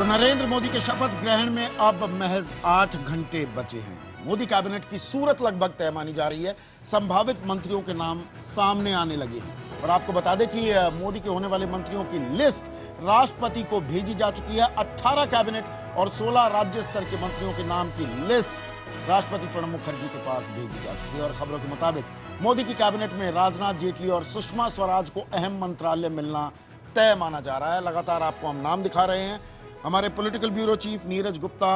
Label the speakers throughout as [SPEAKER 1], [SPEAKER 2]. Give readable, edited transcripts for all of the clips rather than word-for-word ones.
[SPEAKER 1] नरेंद्र मोदी के शपथ ग्रहण में अब महज 8 घंटे बचे हैं। मोदी कैबिनेट की सूरत लगभग तय मानी जा रही है। संभावित मंत्रियों के नाम सामने आने लगे हैं और आपको बता दें कि मोदी के होने वाले मंत्रियों की लिस्ट राष्ट्रपति को भेजी जा चुकी है। 18 कैबिनेट और 16 राज्य स्तर के मंत्रियों के नाम की लिस्ट राष्ट्रपति प्रणब मुखर्जी के पास भेजी जा चुकी है और खबरों के मुताबिक मोदी की कैबिनेट में राजनाथ, जेटली और सुषमा स्वराज को अहम मंत्रालय मिलना तय माना जा रहा है। लगातार आपको हम नाम दिखा रहे हैं। हमारे political bureau chief Neeraj Gupta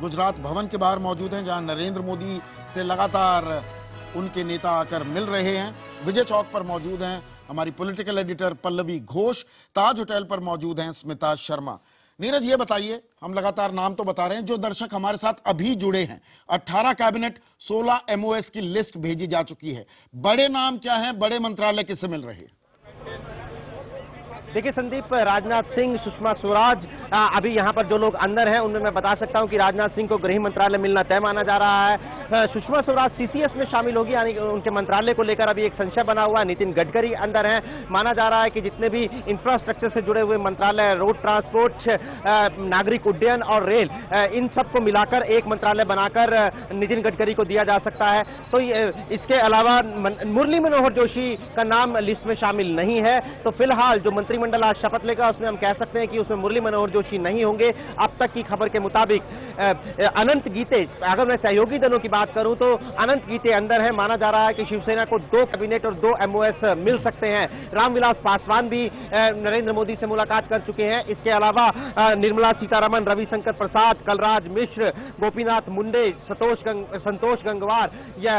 [SPEAKER 1] Gujarat Bhavan के बाहर मौजूद हैं, जहां नरेंद्र मोदी से लगातार उनके नेता आकर मिल रहे हैं। विजय चौक पर मौजूद हैं हमारी पॉलिटिकल एडिटर पल्लवी घोष। ताज होटल पर मौजूद हैं स्मिता शर्मा। नीरज, ये बताइए, हम लगातार नाम तो बता रहे हैं, जो दर्शक हमारे साथ अभी जुड़े हैं, 18 कैबिनेट 16 एमओएस की लिस्ट भेजी जा चुकी है। बड़े नाम क्या हैं, बड़े मंत्रालय किससे मिल रहे हैं?
[SPEAKER 2] देखिए संदीप, राजनाथ सिंह, सुषमा स्वराज, अभी यहाँ पर जो लोग अंदर हैं उनमें मैं बता सकता हूँ कि राजनाथ सिंह को गृह मंत्रालय मिलना तय माना जा रहा है। सुषमा स्वराज सीसीएस में शामिल होगी, यानी उनके मंत्रालय को लेकर अभी एक संशय बना हुआ है। नितिन गडकरी अंदर हैं। माना जा रहा है कि जितने भी इंफ्रास्ट्रक्चर से जुड़े हुए मंत्रालय, रोड ट्रांसपोर्ट, नागरिक उड्डयन और रेल, इन सबको मिलाकर एक मंत्रालय बनाकर नितिन गडकरी को दिया जा सकता है। तो इसके अलावा मुरली मनोहर जोशी का नाम लिस्ट में शामिल नहीं है। तो फिलहाल जो मंत्रिमंडल आज शपथ लेगा उसमें हम कह सकते हैं कि उसमें मुरली मनोहर जोशी नहीं होंगे। अब तक की खबर के मुताबिक अनंत गीते, अगर मैं सहयोगी दलों की बात करूं तो अनंत गीते अंदर है। माना जा रहा है कि शिवसेना को 2 कैबिनेट और 2 एमओएस मिल सकते हैं। रामविलास पासवान भी नरेंद्र मोदी से मुलाकात कर चुके हैं। इसके अलावा निर्मला सीतारमण, रविशंकर प्रसाद, कलराज मिश्र, गोपीनाथ मुंडे, संतोष गंगवार या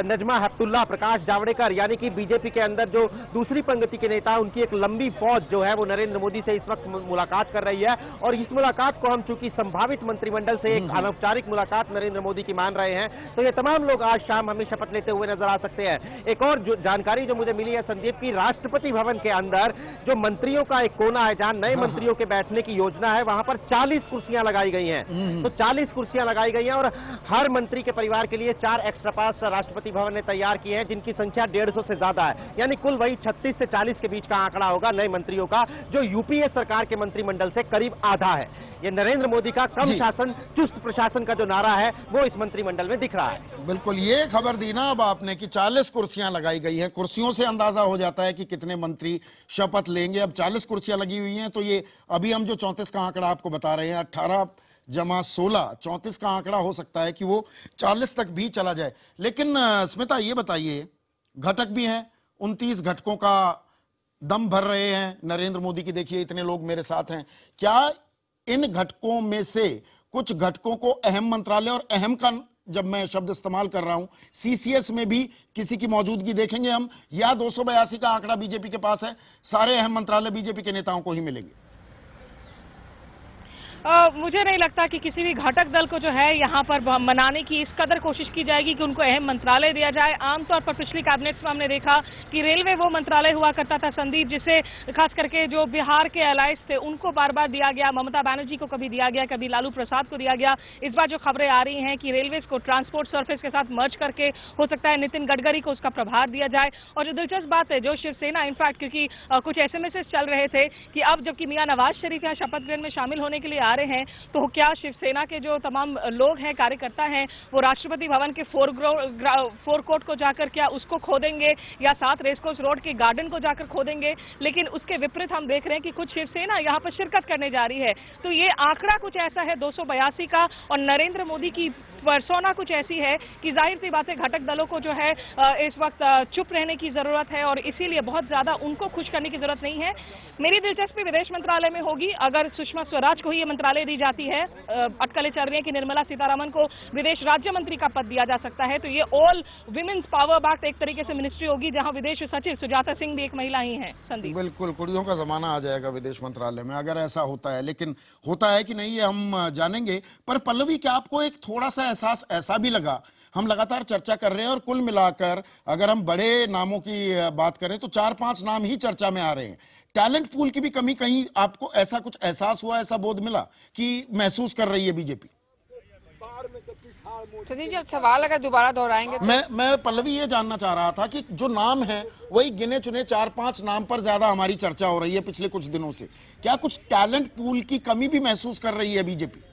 [SPEAKER 2] नजमा हेपतुल्ला, प्रकाश जावड़ेकर, यानी कि बीजेपी के अंदर जो दूसरी पंक्ति के नेता, उनकी एक लंबी फौज जो है वो नरेंद्र मोदी से इस वक्त मुलाकात कर रही है। और इस मुलाकात को हम चूंकि संभावित मंत्रिमंडल से एक अनौपचारिक मुलाकात नरेंद्र मोदी की मान रहे हैं, तो ये तमाम लोग आज शाम हमें शपथ लेते हुए नजर आ सकते हैं। एक और जानकारी जो मुझे मिली है संदीप की, राष्ट्रपति भवन के अंदर जो मंत्रियों का एक कोना है जहां नए मंत्रियों के बैठने की योजना है, वहां पर 40 कुर्सियां लगाई गई हैं। तो 40 कुर्सियां लगाई गई हैं और हर मंत्री के परिवार के लिए 4 एक्स्ट्रा पास राष्ट्रपति भवन ने तैयार किए हैं, जिनकी संख्या 150 से ज्यादा है। यानी कुल वही 36 से 40 के बीच का आंकड़ा होगा नए मंत्रियों का, जो यूपीए सरकार के मंत्रिमंडल से करीब आधा है। ये नरेंद्र मोदी का कम शासन चुस्त प्रशासन का जो नारा है वो इस मंत्रिमंडल में दिख रहा है।
[SPEAKER 1] बिल्कुल, ये खबर दी ना अब आपने कि 40 कुर्सियां लगाई गई हैं। कुर्सियों से अंदाजा हो जाता है कि कितने मंत्री शपथ लेंगे। अब 40 कुर्सियां लगी हुई हैं, तो ये अभी हम जो 34 का आंकड़ा आपको बता रहे हैं, 18 जमा 16, 34 का आंकड़ा हो सकता है कि वो 40 तक भी चला जाए। लेकिन स्मिता, ये बताइए, घटक भी हैं, 29 घटकों का दम भर रहे हैं नरेंद्र मोदी की। देखिए इतने लोग मेरे साथ हैं। क्या इन घटकों में से कुछ घटकों को अहम मंत्रालय, और अहम का जब मैं शब्द इस्तेमाल कर रहा हूं, सीसीएस में भी किसी की मौजूदगी देखेंगे हम, या 282 का आंकड़ा बीजेपी के पास है, सारे अहम मंत्रालय बीजेपी के नेताओं को ही मिलेंगे?
[SPEAKER 3] मुझे नहीं लगता कि किसी भी घटक दल को जो है यहाँ पर मनाने की इस कदर कोशिश की जाएगी कि उनको अहम मंत्रालय दिया जाए। आमतौर पर पिछली कैबिनेट्स में हमने देखा कि रेलवे वो मंत्रालय हुआ करता था संदीप, जिसे खास करके जो बिहार के अलायंस थे उनको बार बार दिया गया। ममता बनर्जी को कभी दिया गया, कभी लालू प्रसाद को दिया गया। इस बार जो खबरें आ रही हैं कि रेलवे को ट्रांसपोर्ट सर्फेस के साथ मर्ज करके हो सकता है नितिन गडकरी को उसका प्रभार दिया जाए। और जो दिलचस्प बात है, जो शिवसेना इनफैक्ट, क्योंकि कुछ एसएमएस चल रहे थे कि अब जबकि मियां नवाज शरीफ यहाँ शपथ ग्रहण में शामिल होने के लिए आ रहे हैं, तो क्या शिवसेना के जो तमाम लोग हैं, कार्यकर्ता हैं, वो राष्ट्रपति भवन के फोर कोर्ट को जाकर क्या उसको खोदेंगे या साथ रेसकोर्स रोड के गार्डन को जाकर खोदेंगे? लेकिन उसके विपरीत हम देख रहे हैं कि कुछ शिवसेना यहाँ पर शिरकत करने जा रही है। तो ये आंकड़ा कुछ ऐसा है 282 का, और नरेंद्र मोदी की पर्सोना कुछ ऐसी है कि जाहिर सी बात है घटक दलों को जो है इस वक्त चुप रहने की जरूरत है और इसीलिए बहुत ज्यादा उनको खुश करने की जरूरत नहीं है। मेरी दिलचस्पी विदेश मंत्रालय में होगी। अगर सुषमा स्वराज को ही ये मंत्रालय दी जाती है, अटकलें चल रही हैं कि निर्मला सीतारमण को विदेश राज्य मंत्री का पद दिया जा सकता है, तो ये ऑल विमेन्स पावर बैक एक तरीके से मिनिस्ट्री होगी, जहां विदेश सचिव सुजाता सिंह भी एक महिला ही है। संदीप,
[SPEAKER 1] बिल्कुल, कुड़ियों का जमाना आ जाएगा विदेश मंत्रालय में अगर ऐसा होता है। लेकिन होता है कि नहीं, ये हम जानेंगे। पर पल्लवी, क्या आपको एक थोड़ा सा एहसास ऐसा भी लगा, हम लगातार चर्चा कर रहे हैं और कुल मिलाकर अगर हम बड़े नामों की बात करें तो 4-5 नाम ही चर्चा में आ रहे हैं, टैलेंट पूल की भी कमी कहीं आपको ऐसा कुछ एहसास हुआ, ऐसा बोध मिला कि महसूस कर रही है बीजेपी?
[SPEAKER 4] सनी जी, अब सवाल अगर दोबारा दोहराएंगे तो
[SPEAKER 1] मैं पल्लवी ये जानना चाह रहा था कि जो नाम है वही गिने चुने 4-5 नाम पर ज्यादा हमारी चर्चा हो रही है पिछले कुछ दिनों से। क्या कुछ टैलेंट पूल की कमी भी महसूस कर रही है बीजेपी?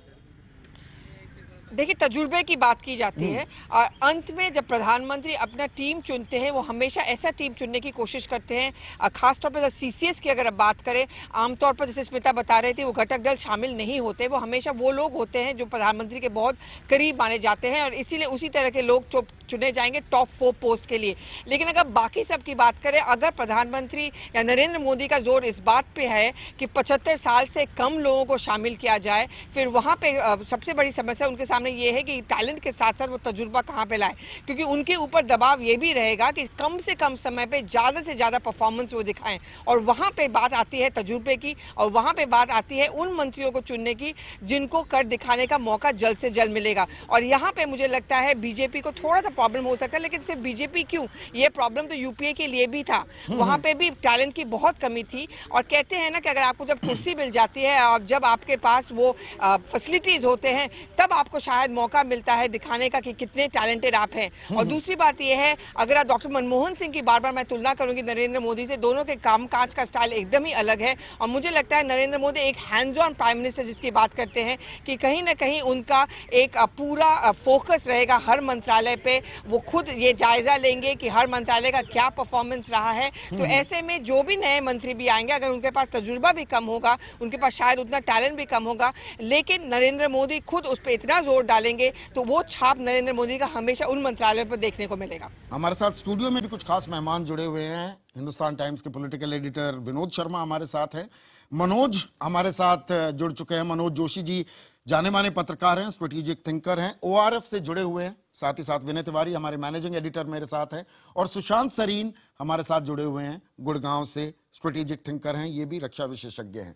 [SPEAKER 4] देखिए, तजुर्बे की बात की जाती है और अंत में जब प्रधानमंत्री अपना टीम चुनते हैं वो हमेशा ऐसा टीम चुनने की कोशिश करते हैं। खासतौर पर सीसीएस की अगर आप बात करें, आमतौर पर जैसे स्मिता बता रही थी, वो घटक दल शामिल नहीं होते। वो हमेशा वो लोग होते हैं जो प्रधानमंत्री के बहुत करीब माने जाते हैं और इसीलिए उसी तरह के लोग चुने जाएंगे टॉप 4 पोस्ट के लिए। लेकिन अगर बाकी सब की बात करें, अगर प्रधानमंत्री या नरेंद्र मोदी का जोर इस बात पे है कि 75 साल से कम लोगों को शामिल किया जाए, फिर वहां पे सबसे बड़ी समस्या उनके सामने ये है कि टैलेंट के साथ साथ वो तजुर्बा कहां पे लाए, क्योंकि उनके ऊपर दबाव ये भी रहेगा कि कम से कम समय पे ज्यादा से ज्यादा परफॉर्मेंस वो दिखाएं। और वहां पे बात आती है तजुर्बे की और वहां पे बात आती है उन मंत्रियों को चुनने की जिनको कर दिखाने का मौका जल्द से जल्द मिलेगा। और यहां पे मुझे लगता है बीजेपी को थोड़ा सा प्रॉब्लम हो सकता है, लेकिन सिर्फ बीजेपी क्यों, ये प्रॉब्लम तो यूपीए के लिए भी था। वहां पे भी टैलेंट की बहुत कमी थी। और कहते हैं ना कि अगर आपको जब कुर्सी मिल जाती है और जब आपके पास वो फैसिलिटीज होते हैं, तब आपको शायद मौका मिलता है दिखाने का कि कितने टैलेंटेड आप हैं। और दूसरी बात यह है, अगर आप डॉक्टर मनमोहन सिंह की बार बार मैं तुलना करूंगी नरेंद्र मोदी से, दोनों के कामकाज का स्टाइल एकदम ही अलग है। और मुझे लगता है नरेंद्र मोदी एक हैंड्स ऑन प्राइम मिनिस्टर जिसकी बात करते हैं कि कहीं ना कहीं उनका एक पूरा फोकस रहेगा हर मंत्रालय पे। वो खुद ये जायजा लेंगे कि हर मंत्रालय का क्या परफॉर्मेंस रहा है। तो ऐसे में जो भी नए मंत्री भी आएंगे, अगर उनके पास तजुर्बा भी कम होगा, उनके पास शायद उतना टैलेंट भी कम होगा, लेकिन नरेंद्र मोदी खुद उस पर इतना जोर डालेंगे तो वो छाप नरेंद्र मोदी का हमेशा उन मंत्रालयों पर देखने को मिलेगा।
[SPEAKER 1] हमारे साथ स्टूडियो में भी कुछ खास मेहमान जुड़े हुए हैं। हिंदुस्तान टाइम्स के पॉलिटिकल एडिटर विनोद शर्मा हमारे साथ हैं। मनोज हमारे साथ जुड़ चुके हैं। मनोज जोशी जी जाने माने पत्रकार हैं, स्ट्रेटेजिक थिंकर हैं, ओआरएफ से जुड़े हुए हैं। साथ ही साथ विनय तिवारी हमारे मैनेजिंग एडिटर मेरे साथ हैं और सुशांत सरीन हमारे साथ जुड़े हुए हैं, गुड़गांव से स्ट्रेटेजिक थिंकर हैं, ये भी रक्षा विशेषज्ञ हैं।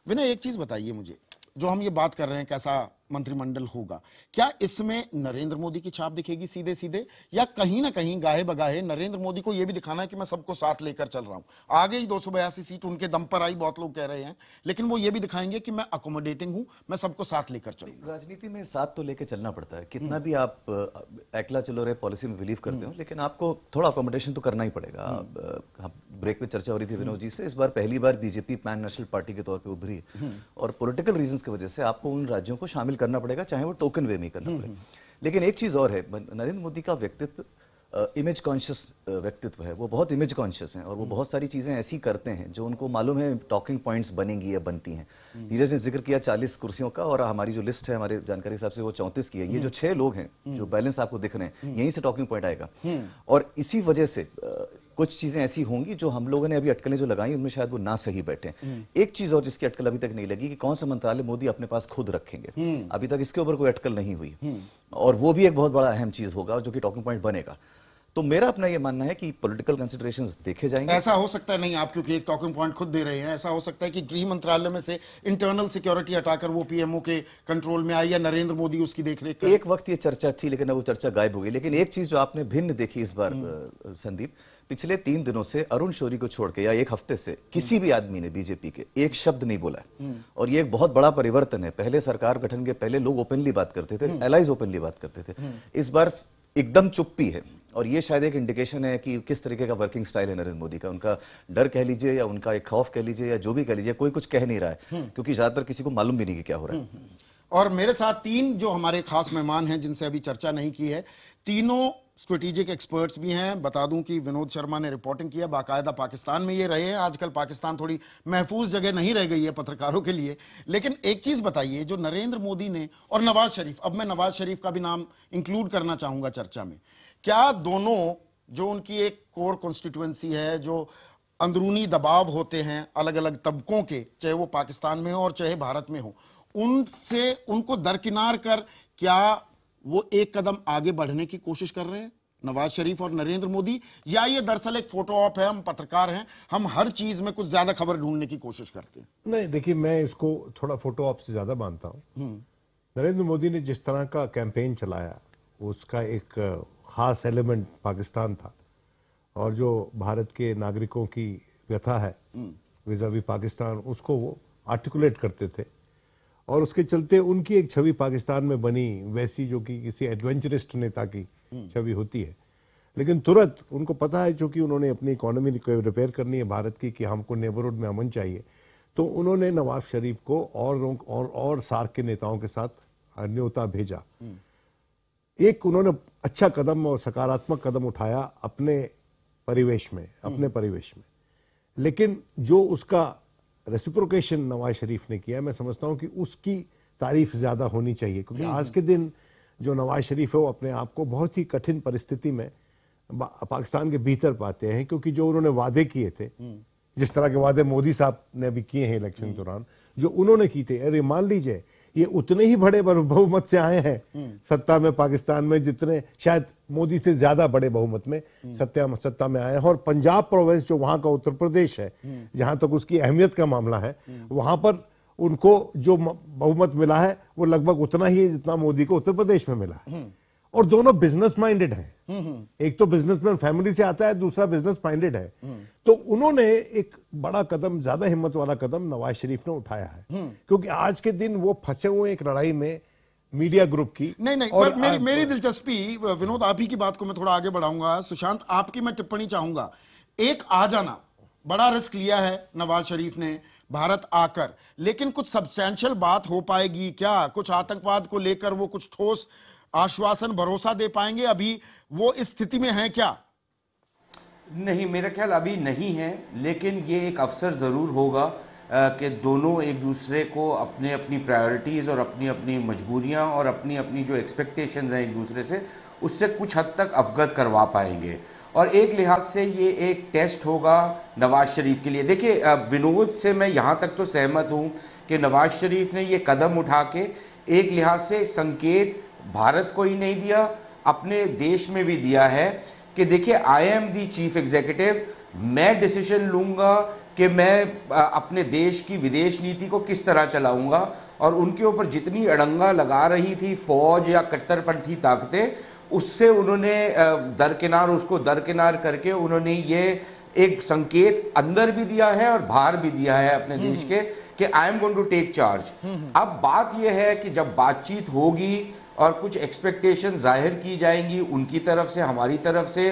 [SPEAKER 1] विनय, एक चीज बताइए मुझे, जो हम ये बात कर रहे हैं कैसा मंत्रिमंडल होगा, क्या इसमें नरेंद्र मोदी की छाप दिखेगी सीधे सीधे, या कहीं ना कहीं गाहे बगाहे नरेंद्र मोदी को यह भी दिखाना है कि मैं सबको साथ लेकर चल रहा हूं? आगे ही 282 सीट उनके दम पर आई, बहुत लोग कह रहे हैं, लेकिन वो ये भी दिखाएंगे कि मैं अकोमोडेटिंग हूं, मैं सबको साथ लेकर चलूंगा।
[SPEAKER 5] राजनीति में साथ तो लेकर चलना पड़ता है, कितना भी आप अकेला चलो रहे पॉलिसी में बिलीव करते हो, लेकिन आपको थोड़ा अकोमोडेशन तो करना ही पड़ेगा। ब्रेक में चर्चा हो रही थी विनोद जी से, इस बार पहली बार बीजेपी पैन नेशनल पार्टी के तौर पर उभरी और पॉलिटिकल रीजंस की वजह से आपको उन राज्यों को शामिल करना पड़ेगा, चाहे वो टोकन वे में करना पड़े। लेकिन एक चीज और है, नरेंद्र मोदी का व्यक्तित्व इमेज कॉन्शियस व्यक्तित्व है। वो बहुत इमेज कॉन्शियस हैं और वो बहुत सारी चीजें ऐसी करते हैं जो उनको मालूम है टॉकिंग पॉइंट्स बनेंगी या बनती हैं। नीरज ने जिक्र किया 40 कुर्सियों का और हमारी जो लिस्ट है हमारे जानकारी हिसाब से वो 34 की है। ये जो 6 लोग हैं जो बैलेंस आपको दिख रहे हैं, यहीं से टॉकिंग पॉइंट आएगा। और इसी वजह से कुछ चीजें ऐसी होंगी जो हम लोगों ने अभी अटकलें जो लगाई उनमें शायद वो ना सही बैठे। एक चीज और जिसकी अटकल अभी तक नहीं लगी कि कौन सा मंत्रालय मोदी अपने पास खुद रखेंगे। अभी तक इसके ऊपर कोई अटकल नहीं हुई और वो भी एक बहुत बड़ा अहम चीज होगा जो कि टॉकिंग पॉइंट बनेगा। तो मेरा अपना ये मानना है कि पॉलिटिकल कंसिडरेशंस देखे जाएंगे।
[SPEAKER 1] ऐसा हो सकता है, नहीं आप क्योंकि एक टॉकिंग पॉइंट खुद दे रहे हैं, ऐसा हो सकता है कि गृह मंत्रालय में से इंटरनल सिक्योरिटी हटाकर वो पीएमओ के कंट्रोल में आई या नरेंद्र मोदी उसकी देखरेख करें।
[SPEAKER 5] एक वक्त ये चर्चा थी लेकिन अब वो चर्चा गायब हो गई। लेकिन एक चीज जो आपने भिन्न देखी इस बार संदीप, पिछले 3 दिनों से अरुण शौरी को छोड़ के या एक हफ्ते से किसी भी आदमी ने बीजेपी के एक शब्द नहीं बोला है और ये एक बहुत बड़ा परिवर्तन है। पहले सरकार गठन के पहले लोग ओपनली बात करते थे, एलाइज ओपनली बात करते थे, इस बार एकदम चुप्पी है। और ये शायद एक इंडिकेशन है कि किस तरीके का वर्किंग स्टाइल है नरेंद्र मोदी का। उनका डर कह लीजिए या उनका एक खौफ कह लीजिए या जो भी कह लीजिए, कोई कुछ कह नहीं रहा है क्योंकि ज्यादातर किसी को मालूम भी नहीं कि क्या हो रहा है।
[SPEAKER 1] और मेरे साथ 3 जो हमारे खास मेहमान हैं जिनसे अभी चर्चा नहीं की है, तीनों स्ट्रेटेजिक एक्सपर्ट्स भी हैं। बता दूं कि विनोद शर्मा ने रिपोर्टिंग किया, बाकायदा पाकिस्तान में ये रहे हैं। आजकल पाकिस्तान थोड़ी महफूज जगह नहीं रह गई है पत्रकारों के लिए। लेकिन एक चीज बताइए, जो नरेंद्र मोदी ने और नवाज शरीफ, अब मैं नवाज शरीफ का भी नाम इंक्लूड करना चाहूंगा चर्चा में, क्या दोनों जो उनकी एक कोर कॉन्स्टिट्यूएंसी है, जो अंदरूनी दबाव होते हैं अलग अलग तबकों के, चाहे वो पाकिस्तान में हो और चाहे भारत में हो, उनसे उनको दरकिनार कर क्या वो एक कदम आगे बढ़ने की कोशिश कर रहे हैं नवाज शरीफ और नरेंद्र मोदी, या ये दरअसल एक फोटो ऑप है, हम पत्रकार हैं, हम हर चीज में कुछ ज्यादा खबर ढूंढने की कोशिश करते हैं?
[SPEAKER 6] नहीं, देखिए मैं इसको थोड़ा फोटो ऑप से ज्यादा मानता हूं। नरेंद्र मोदी ने जिस तरह का कैंपेन चलाया उसका एक खास एलिमेंट पाकिस्तान था और जो भारत के नागरिकों की व्यथा है विज़ावी पाकिस्तान, उसको वो आर्टिकुलेट करते थे। और उसके चलते उनकी एक छवि पाकिस्तान में बनी वैसी जो कि किसी एडवेंचरिस्ट नेता की छवि होती है। लेकिन तुरंत उनको पता है, चूंकि उन्होंने अपनी इकोनॉमी रिपेयर करनी है भारत की, कि हमको नेबरहुड में अमन चाहिए, तो उन्होंने नवाज शरीफ को और सार्क के नेताओं के साथ न्योता भेजा। एक उन्होंने अच्छा कदम और सकारात्मक कदम उठाया अपने परिवेश में, लेकिन जो उसका रेसिप्रोकेशन नवाज शरीफ ने किया, मैं समझता हूं कि उसकी तारीफ ज्यादा होनी चाहिए, क्योंकि आज के दिन जो नवाज शरीफ है वो अपने आप को बहुत ही कठिन परिस्थिति में पाकिस्तान के भीतर पाते हैं, क्योंकि जो उन्होंने वादे किए थे, जिस तरह के वादे मोदी साहब ने अभी किए हैं इलेक्शन के दौरान, जो उन्होंने किए थे, अरे मान लीजिए ये उतने ही बड़े बहुमत से आए हैं सत्ता में पाकिस्तान में, जितने शायद मोदी से ज्यादा बड़े बहुमत में सत्ता में आए हैं। और पंजाब प्रोविंस जो वहां का उत्तर प्रदेश है, जहां तक उसकी अहमियत का मामला है, वहां पर उनको जो बहुमत मिला है वो लगभग उतना ही है जितना मोदी को उत्तर प्रदेश में मिला है। और दोनों बिजनेस माइंडेड हैं, एक तो बिजनेसमैन फैमिली से आता है, दूसरा बिजनेस माइंडेड है। तो उन्होंने एक बड़ा कदम, ज्यादा हिम्मत वाला कदम नवाज शरीफ ने उठाया है, क्योंकि आज के दिन वो फंसे हुए एक लड़ाई में मीडिया ग्रुप की।
[SPEAKER 1] नहीं, और मेरी दिलचस्पी, विनोद आप ही की बात को मैं थोड़ा आगे बढ़ाऊंगा। सुशांत, आपकी मैं टिप्पणी चाहूंगा। एक आ जाना, बड़ा रिस्क लिया है नवाज शरीफ ने भारत आकर, लेकिन कुछ सब्सटैंशियल बात हो पाएगी क्या? कुछ आतंकवाद को लेकर वो कुछ ठोस आश्वासन, भरोसा दे पाएंगे? अभी वो इस स्थिति में है क्या?
[SPEAKER 7] नहीं, मेरा ख्याल अभी नहीं है, लेकिन ये एक अवसर जरूर होगा कि दोनों एक दूसरे को अपने अपनी प्रायोरिटीज और अपनी अपनी मजबूरियां और अपनी अपनी जो एक्सपेक्टेशंस हैं एक दूसरे से, उससे कुछ हद तक अवगत करवा पाएंगे। और एक लिहाज से ये एक टेस्ट होगा नवाज शरीफ के लिए। देखिए, विनोद से मैं यहां तक तो सहमत हूं कि नवाज शरीफ ने ये कदम उठा के एक लिहाज से संकेत भारत को ही नहीं दिया, अपने देश में भी दिया है कि देखिए, I am the chief executive, मैं डिसीजन लूंगा कि मैं अपने देश की विदेश नीति को किस तरह चलाऊंगा। और उनके ऊपर जितनी अड़ंगा लगा रही थी फौज या कट्टरपंथी ताकतें, उससे उन्होंने उसको दरकिनार करके उन्होंने ये एक संकेत अंदर भी दिया है और बाहर भी दिया है अपने देश के, कि I am going to take charge. अब बात यह है कि जब बातचीत होगी और कुछ एक्सपेक्टेशन जाहिर की जाएंगी उनकी तरफ से, हमारी तरफ से,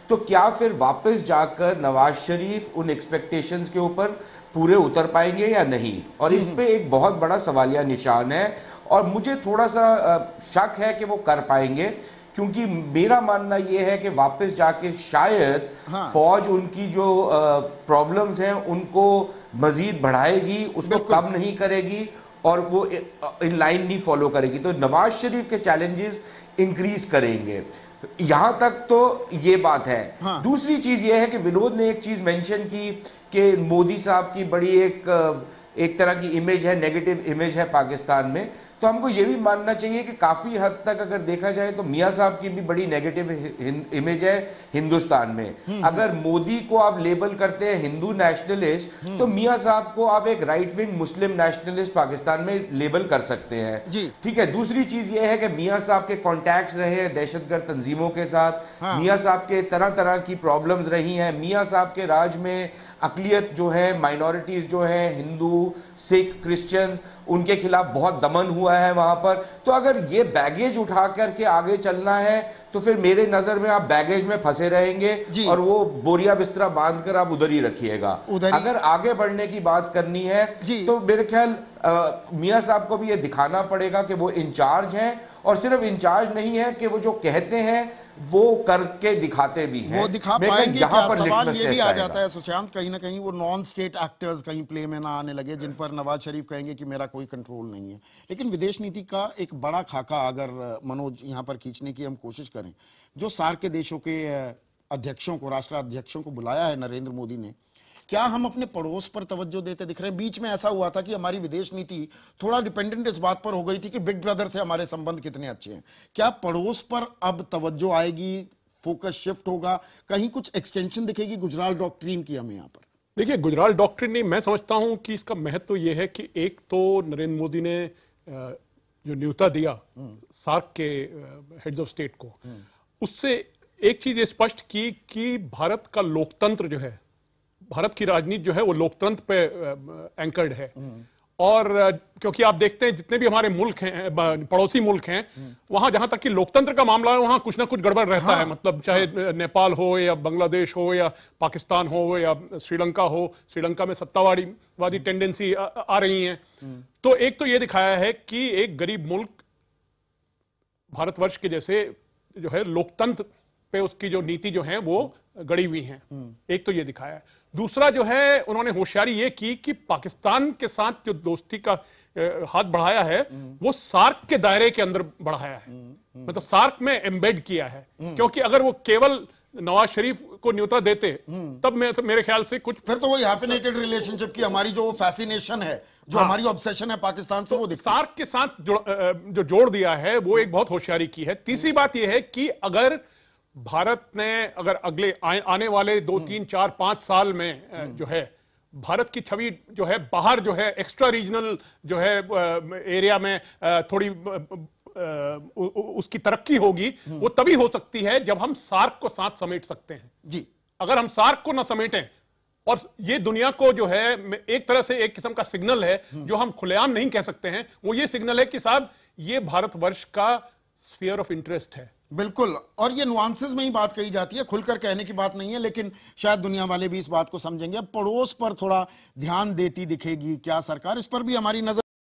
[SPEAKER 7] तो क्या फिर वापस जाकर नवाज शरीफ उन एक्सपेक्टेशंस के ऊपर पूरे उतर पाएंगे या नहीं? और इस पे एक बहुत बड़ा सवालिया निशान है, और मुझे थोड़ा सा शक है कि वो कर पाएंगे, क्योंकि मेरा मानना यह है कि वापस जाके शायद फौज उनकी जो प्रॉब्लम्स हैं उनको मजीद बढ़ाएगी, उसको कम नहीं करेगी और वो इन लाइन नहीं फॉलो करेगी, तो नवाज शरीफ के चैलेंजेस इंक्रीज करेंगे। यहां तक तो ये बात है। दूसरी चीज ये है कि विनोद ने एक चीज मेंशन की कि मोदी साहब की बड़ी एक तरह की इमेज है, नेगेटिव इमेज है पाकिस्तान में। तो हमको ये भी मानना चाहिए कि काफी हद तक अगर देखा जाए तो मियां साहब की भी बड़ी नेगेटिव इमेज है हिंदुस्तान में। अगर मोदी को आप लेबल करते हैं हिंदू नेशनलिस्ट, तो मियां साहब को आप एक राइट विंग मुस्लिम नेशनलिस्ट पाकिस्तान में लेबल कर सकते हैं। ठीक है। दूसरी चीज यह है कि मियां साहब के कॉन्टैक्ट्स रहे हैं दहशतगर्द तंजीमों के साथ, मियां साहब के तरह तरह की प्रॉब्लम्स रही हैं, मियां साहब के राज में अकलियत जो है, माइनॉरिटीज जो है, हिंदू, सिख, क्रिश्चियंस, उनके खिलाफ बहुत दमन हुआ है वहां पर। तो अगर ये बैगेज उठा करके आगे चलना है तो फिर मेरे नजर में आप बैगेज में फंसे रहेंगे और वो बोरिया बिस्तरा बांधकर आप उधर ही रखिएगा। अगर आगे बढ़ने की बात करनी है तो मेरे ख्याल मियां साहब को भी ये दिखाना पड़ेगा कि वो इंचार्ज हैं, और सिर्फ इंचार्ज नहीं है कि वो जो कहते हैं वो करके दिखाते भी हैं।
[SPEAKER 1] वो दिखा पाएंगे क्या? सवाल ये भी आ जाता है सुशांत, कहीं ना कहीं वो नॉन स्टेट एक्टर्स कहीं प्ले में ना आने लगे जिन पर नवाज शरीफ कहेंगे कि मेरा कोई कंट्रोल नहीं है। लेकिन विदेश नीति का एक बड़ा खाका अगर मनोज यहां पर खींचने की हम कोशिश करें, जो सार्क के देशों के अध्यक्षों को, राष्ट्राध्यक्षों को बुलाया है नरेंद्र मोदी ने, क्या हम अपने पड़ोस पर तवज्जो देते दिख रहे हैं? बीच में ऐसा हुआ था कि हमारी विदेश नीति थोड़ा डिपेंडेंट इस बात पर हो गई थी कि बिग ब्रदर से हमारे संबंध कितने अच्छे हैं। क्या पड़ोस पर अब तवज्जो आएगी, फोकस शिफ्ट होगा, कहीं कुछ एक्सटेंशन दिखेगी गुजराल डॉक्ट्रिन की हमें यहाँ पर?
[SPEAKER 8] देखिए, गुजराल डॉक्ट्रिन नहीं, मैं समझता हूं कि इसका महत्व यह है कि एक तो नरेंद्र मोदी ने जो न्योता दिया सार्क के हेड्स ऑफ स्टेट को, उससे एक चीज स्पष्ट की कि भारत का लोकतंत्र जो है, भारत की राजनीति जो है वो लोकतंत्र पे एंकर्ड है, और क्योंकि आप देखते हैं जितने भी हमारे मुल्क हैं, पड़ोसी मुल्क हैं, वहां जहां तक कि लोकतंत्र का मामला है वहां कुछ ना कुछ गड़बड़ रहता है। मतलब चाहे नेपाल हो या बांग्लादेश हो या पाकिस्तान हो या श्रीलंका हो, श्रीलंका में सत्तावादी टेंडेंसी आ रही है। तो एक तो ये दिखाया है कि एक गरीब मुल्क भारतवर्ष के जैसे जो है लोकतंत्र पे उसकी जो नीति जो है वो गड़ी हुई है। एक तो ये दिखाया है। दूसरा जो है उन्होंने होशियारी ये की कि पाकिस्तान के साथ जो दोस्ती का हाथ बढ़ाया है वो सार्क के दायरे के अंदर बढ़ाया है, मतलब सार्क में एम्बेड किया है। क्योंकि अगर वो केवल नवाज शरीफ को न्योता देते तब मेरे ख्याल से कुछ
[SPEAKER 1] फिर तो वही हैफिनेटेड रिलेशनशिप की हमारी जो फैसिनेशन है, जो हमारी ऑब्सेशन है पाकिस्तान से, वो
[SPEAKER 8] सार्क के साथ जो जोड़ दिया है वो एक बहुत होशियारी की है। तीसरी बात यह है कि अगर भारत ने अगर अगले आने वाले 2, 3, 4, 5 साल में जो है भारत की छवि जो है बाहर जो है एक्स्ट्रा रीजनल जो है एरिया में थोड़ी उसकी तरक्की होगी, वो तभी हो सकती है जब हम सार्क को साथ समेट सकते हैं।
[SPEAKER 1] जी,
[SPEAKER 8] अगर हम सार्क को ना समेटें, और ये दुनिया को जो है एक तरह से एक किस्म का सिग्नल है जो हम खुलेआम नहीं कह सकते हैं, वो ये सिग्नल है कि साहब ये भारतवर्ष का स्फीयर ऑफ इंटरेस्ट है।
[SPEAKER 1] बिल्कुल, और ये नुआंसेस में ही बात कही जाती है, खुलकर कहने की बात नहीं है, लेकिन शायद दुनिया वाले भी इस बात को समझेंगे। अब पड़ोस पर थोड़ा ध्यान देती दिखेगी क्या सरकार, इस पर भी हमारी नजर